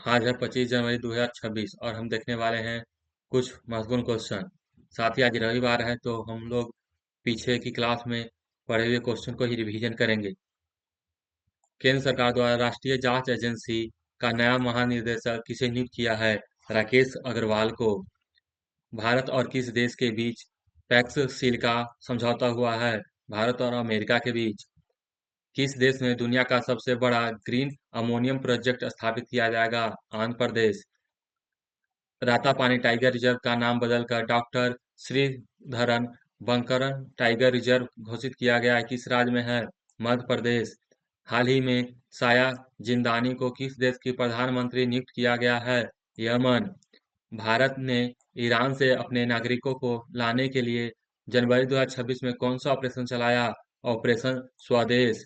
आज है 25 जनवरी 2026 और हम देखने वाले हैं कुछ महत्वपूर्ण क्वेश्चन। साथ ही आज रविवार है तो हम लोग पीछे की क्लास में पढ़े हुए क्वेश्चन को ही रिवीजन करेंगे। केंद्र सरकार द्वारा राष्ट्रीय जांच एजेंसी का नया महानिदेशक किसे नियुक्त किया है? राकेश अग्रवाल को। भारत और किस देश के बीच पैक्स सील का समझौता हुआ है? भारत और अमेरिका के बीच। किस देश में दुनिया का सबसे बड़ा ग्रीन अमोनियम प्रोजेक्ट स्थापित किया जाएगा? आंध्र प्रदेश। रातापानी टाइगर रिजर्व का नाम बदलकर डॉक्टर श्रीधरन बंकरन टाइगर रिजर्व घोषित किया गया है। किस राज्य में है? मध्य प्रदेश। हाल ही में साया जिंदानी को किस देश की प्रधानमंत्री नियुक्त किया गया है? यमन। भारत ने ईरान से अपने नागरिकों को लाने के लिए जनवरी 2026 में कौन सा ऑपरेशन चलाया? ऑपरेशन स्वदेश।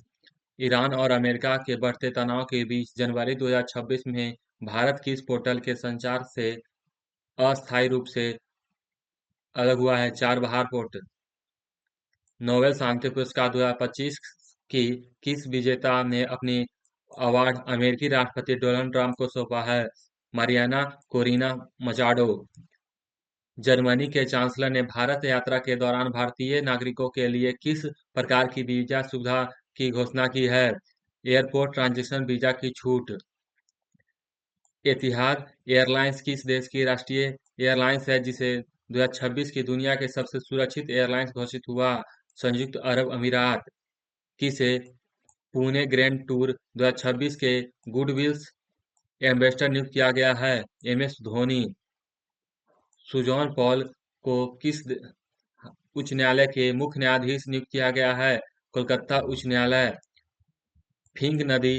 ईरान और अमेरिका के बढ़ते तनाव के बीच जनवरी 2026 में भारत किस पोर्टल के संचार से अस्थायी रूप से अलग हुआ है? Chabahar portal. नोबेल शांति पुरस्कार 2025 की किस विजेता ने अपनी अवार्ड अमेरिकी राष्ट्रपति डोनाल्ड ट्रंप को सौंपा है? Mariana Corina Machado. जर्मनी के चांसलर ने भारत यात्रा के दौरान भारतीय नागरिकों के लिए किस प्रकार की वीजा सुविधा की घोषणा की है? एयरपोर्ट ट्रांजिशन वीजा की छूट। एतिहाद एयरलाइंस किस देश की राष्ट्रीय एयरलाइंस है जिसे 2026 की दुनिया के सबसे सुरक्षित एयरलाइंस घोषित हुआ? संयुक्त अरब अमीरात। किसे पुणे ग्रैंड टूर 2026 के गुडविल्स एम्बेसडर नियुक्त किया गया है? एमएस धोनी। सुजॉन पॉल को किस उच्च न्यायालय के मुख्य न्यायाधीश नियुक्त किया गया है? कोलकाता उच्च न्यायालय। फिंग नदी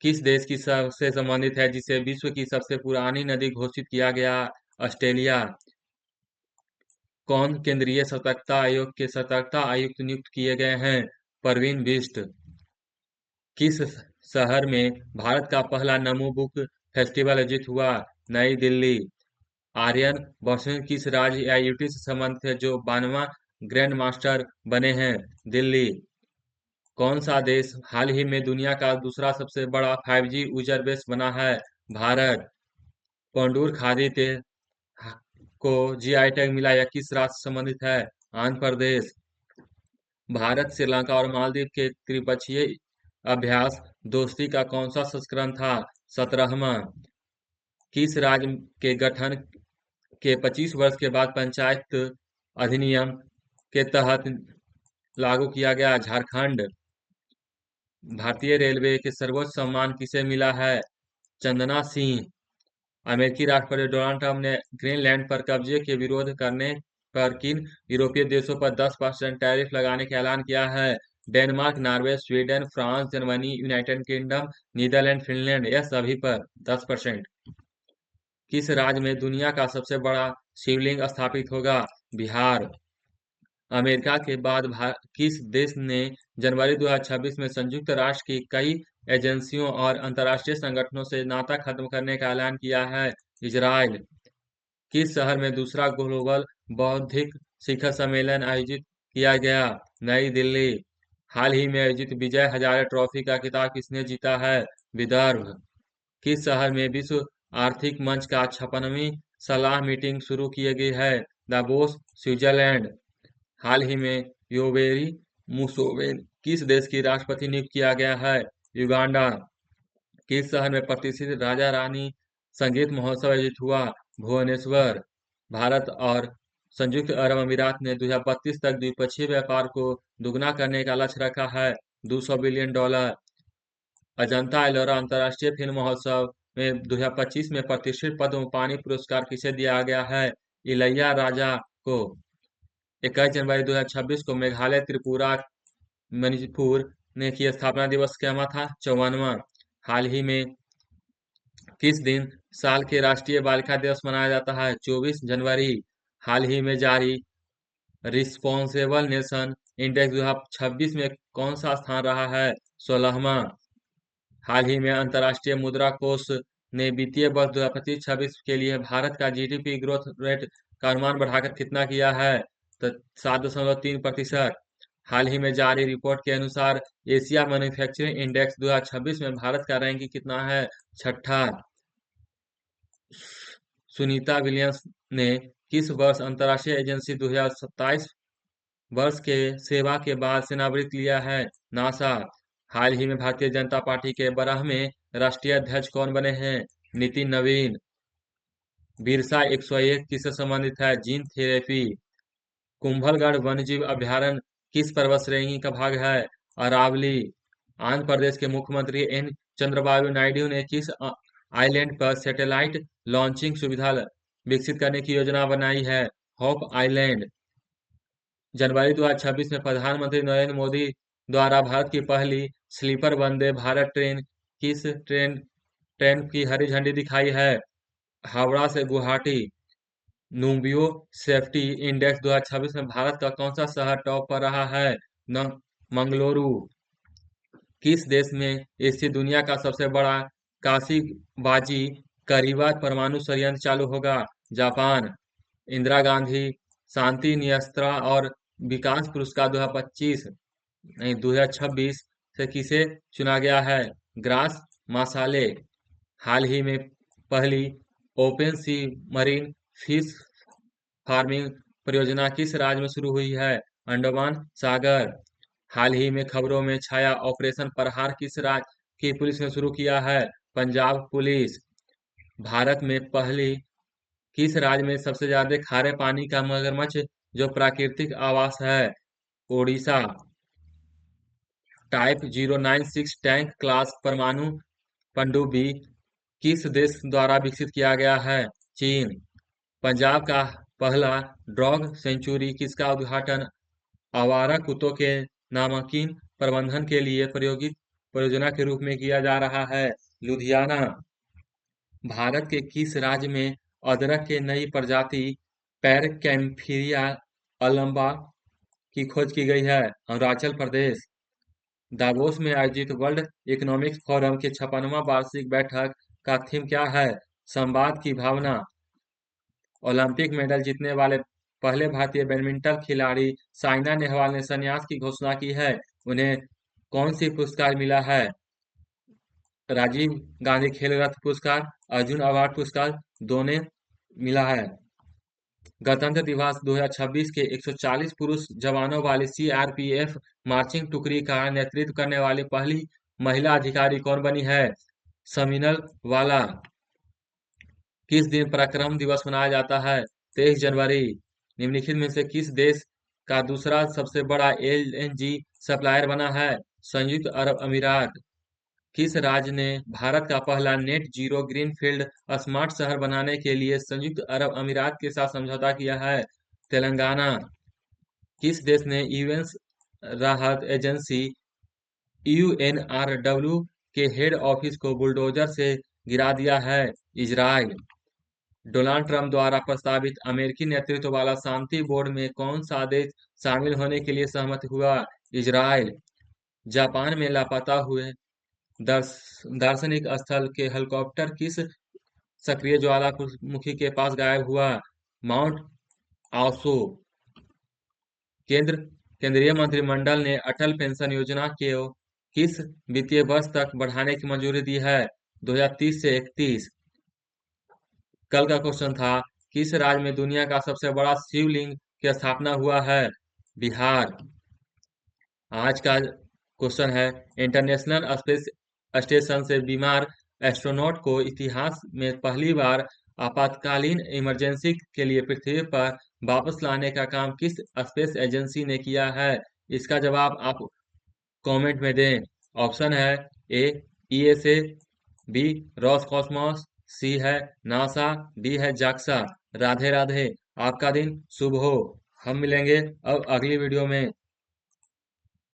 किस देश की से संबंधित है जिसे विश्व की सबसे पुरानी नदी घोषित किया गया? ऑस्ट्रेलिया। कौन केंद्रीय सतर्कता आयोग के सतर्कता आयुक्त नियुक्त किए गए हैं? परवीन बिष्ट। किस शहर में भारत का पहला नमो बुक फेस्टिवल आयोजित हुआ? नई दिल्ली। आर्यन बॉर्शन किस राज्य या यूटी से संबंधित है जो 92वां ग्रैंड मास्टर बने हैं? दिल्ली। कौन सा देश हाल ही में दुनिया का दूसरा सबसे बड़ा 5G यूजर बेस बना है? भारत। पौंडूर खादी तेल को जीआई टैग मिला यह किस राज्य से संबंधित है? आंध्र प्रदेश। भारत श्रीलंका और मालदीव के त्रिपक्षीय अभ्यास दोस्ती का कौन सा संस्करण था? 17वां। किस राज्य के गठन के 25 वर्ष के बाद पंचायत अधिनियम के तहत लागू किया गया? झारखंड। भारतीय रेलवे के सर्वोच्च सम्मान किसे मिला है? चंदना सिंह। अमेरिकी राष्ट्रपति डोनाल्ड ट्रंप ने ग्रीनलैंड पर कब्जे के विरोध करने पर किन यूरोपीय देशों पर 10% टैरिफ लगाने का ऐलान किया है? Denmark, Norway, Sweden, France, Germany, United Kingdom, Netherland, Finland. यह सभी पर 10%। किस राज्य में दुनिया का सबसे बड़ा शिवलिंग स्थापित होगा? बिहार। अमेरिका के बाद किस देश ने जनवरी 2026 में संयुक्त राष्ट्र की कई एजेंसियों और अंतर्राष्ट्रीय संगठनों से नाता खत्म करने का ऐलान किया है? इजराइल। किस शहर में दूसरा ग्लोबल बौद्धिक शिखर सम्मेलन आयोजित किया गया? नई दिल्ली। हाल ही में आयोजित विजय हजारे ट्रॉफी का खिताब किसने जीता है? विदर्भ। किस शहर में विश्व आर्थिक मंच का 56वीं सलाह मीटिंग शुरू की गई है? Davos, Switzerland. हाल ही में योवेरी मुसोवेनी किस देश की राष्ट्रपति नियुक्त किया गया है? युगांडा। किस शहर में प्रतिष्ठित राजा रानी संगीत महोत्सव आयोजित हुआ? भुवनेश्वर। भारत और संयुक्त अरब अमीरात ने 2032 तक द्विपक्षीय व्यापार को दुगना करने का लक्ष्य रखा है। $200 बिलियन। अजंता एलोरा अंतर्राष्ट्रीय फिल्म महोत्सव में 2025 में प्रतिष्ठित पद्म पानी पुरस्कार किसे दिया गया है? इलैया राजा को। 21 जनवरी 2026 को मेघालय, त्रिपुरा, मणिपुर ने की स्थापना दिवस क्या था? 54वां। हाल ही में किस दिन साल के राष्ट्रीय बालिका दिवस मनाया जाता है? 24 जनवरी। हाल ही में जारी रिस्पॉन्सिबल नेशन इंडेक्स 2026 में कौन सा स्थान रहा है? 16वां। हाल ही में अंतर्राष्ट्रीय मुद्रा कोष ने वित्तीय वर्ष 2025-26 के लिए भारत का जीडीपी ग्रोथ रेट का अनुमान बढ़ाकर कितना किया है? तो 7.3%। हाल ही में जारी रिपोर्ट के अनुसार एशिया मैन्युफैक्चरिंग इंडेक्स 2026 में भारत का रैंकिंग कितना है? छठा। सुनीता विलियम्स ने किस वर्ष अंतर्राष्ट्रीय एजेंसी 2027 वर्ष के सेवा के बाद सेवानिवृत्त लिया है? नासा। हाल ही में भारतीय जनता पार्टी के 12वें राष्ट्रीय अध्यक्ष कौन बने हैं? नितिन नवीन। बिरसा 101 किससे संबंधित है? Gene therapy. कुंभलगढ़ वन्यजीव अभयारण्य किस पर्वत श्रेणी का भाग है? अरावली। आंध्र प्रदेश के मुख्यमंत्री एन चंद्रबाबू नायडू ने किस आइलैंड पर सैटेलाइट लॉन्चिंग सुविधा विकसित करने की योजना बनाई है? Hope island. जनवरी 2026 में प्रधानमंत्री नरेंद्र मोदी द्वारा भारत की पहली स्लीपर वंदे भारत ट्रेन किस ट्रेन की हरी झंडी दिखाई है? हावड़ा से गुवाहाटी। नुबियो सेफ्टी इंडेक्स 2026 में भारत का कौन सा शहर टॉप पर रहा है? न मंगलुरु। किस देश में स्थित दुनिया का सबसे बड़ा काशीबाजी करीबा परमाणु संयंत्र चालू होगा? जापान। इंदिरा गांधी शांति नियस्त्रा और विकास पुरस्कार 2025 नहीं 2026 से किसे चुना गया है? ग्रास मासाले। हाल ही में पहली ओपन सी मरीन फिश फार्मिंग परियोजना किस राज्य में शुरू हुई है? अंडमान सागर। हाल ही में खबरों में छाया ऑपरेशन प्रहार किस राज्य की पुलिस ने शुरू किया है? पंजाब पुलिस। भारत में पहली किस राज्य में सबसे ज्यादा खारे पानी का मगरमच्छ जो प्राकृतिक आवास है? ओडिशा। टाइप 096 टैंक क्लास परमाणु पनडुब्बी किस देश द्वारा विकसित किया गया है? चीन। पंजाब का पहला डॉग सेंचुरी किसका उद्घाटन आवारा कुत्तों के नामांकन प्रबंधन के लिए प्रायोगिक परियोजना के रूप में किया जा रहा है? लुधियाना। भारत के किस राज्य में अदरक के नई प्रजाति पैरकैम्फिरिया अल्बा की खोज की गई है? अरुणाचल प्रदेश। दावोस में आयोजित वर्ल्ड इकोनॉमिक फोरम की 56वां वार्षिक बैठक का थीम क्या है? संवाद की भावना। ओलंपिक मेडल जीतने वाले पहले भारतीय बैडमिंटन खिलाड़ी साइना नेहवाल ने संन्यास की घोषणा की है। उन्हें कौन सी पुरस्कार मिला है? राजीव गांधी खेल रत्न पुरस्कार, अर्जुन अवार्ड पुरस्कार दोनों मिला है। गणतंत्र दिवस 2026 के 140 पुरुष जवानों वाली सीआरपीएफ मार्चिंग टुकड़ी का नेतृत्व करने वाली पहली महिला अधिकारी कौन बनी है? समीनल वाला। किस दिन पराक्रम दिवस मनाया जाता है? 23 जनवरी। निम्नलिखित में से किस देश का दूसरा सबसे बड़ा एलएनजी सप्लायर बना है? संयुक्त अरब अमीरात। किस राज्य ने भारत का पहला नेट जीरो ग्रीनफील्ड स्मार्ट शहर बनाने के लिए संयुक्त अरब अमीरात के साथ समझौता किया है? तेलंगाना। किस देश ने यूएन राहत एजेंसी यूएनआरडब्ल्यू के हेड ऑफिस को बुलडोजर से गिरा दिया है? इजराइल। डोनाल्ड ट्रंप द्वारा प्रस्तावित अमेरिकी नेतृत्व वाला शांति बोर्ड में कौन सा देश शामिल होने के लिए सहमत हुआ? इजराइल। जापान में लापता हुए दार्शनिक स्थल के हेलीकॉप्टर किस सक्रिय ज्वालामुखी के पास गायब हुआ? माउंट आसो। केंद्रीय मंत्रिमंडल ने अटल पेंशन योजना को किस वित्तीय वर्ष तक बढ़ाने की मंजूरी दी है? 2030 से 31। कल का क्वेश्चन था किस राज्य में दुनिया का सबसे बड़ा शिवलिंग की स्थापना हुआ है? बिहार। आज का क्वेश्चन है इंटरनेशनल स्पेस स्टेशन से बीमार एस्ट्रोनॉट को इतिहास में पहली बार आपातकालीन इमरजेंसी के लिए पृथ्वी पर वापस लाने का काम किस स्पेस एजेंसी ने किया है? इसका जवाब आप कमेंट में दें। ऑप्शन है ए ईएसए, बी रॉसकॉस्मॉस, सी है नासा, डी है जाक्सा। राधे राधे, आपका दिन शुभ हो। हम मिलेंगे अब अगली वीडियो में।